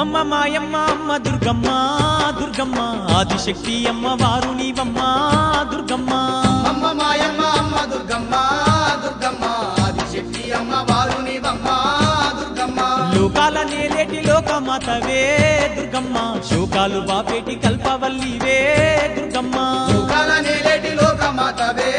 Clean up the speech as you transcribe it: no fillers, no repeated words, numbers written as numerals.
అమ్మమ్మ మాయమ్మ అమ్మ దుర్గమ్మ దుర్గమ్మ ఆదిశక్తి అమ్మ వారు నీవమ్మ దుర్గమ్మ అమ్మ మాయమ్మ అమ్మ దుర్గమ్మ దుర్గమ్మ ఆదిశక్తి అమ్మ వారు నీవమ్మ దుర్గమ్మ లోకాల నేలేటి లోకమాతవే దుర్గమ్మ శోకాలు బాపేటి కల్పవల్లివే దుర్గమ్మ లోకాల నేలేటి లోకమాతవే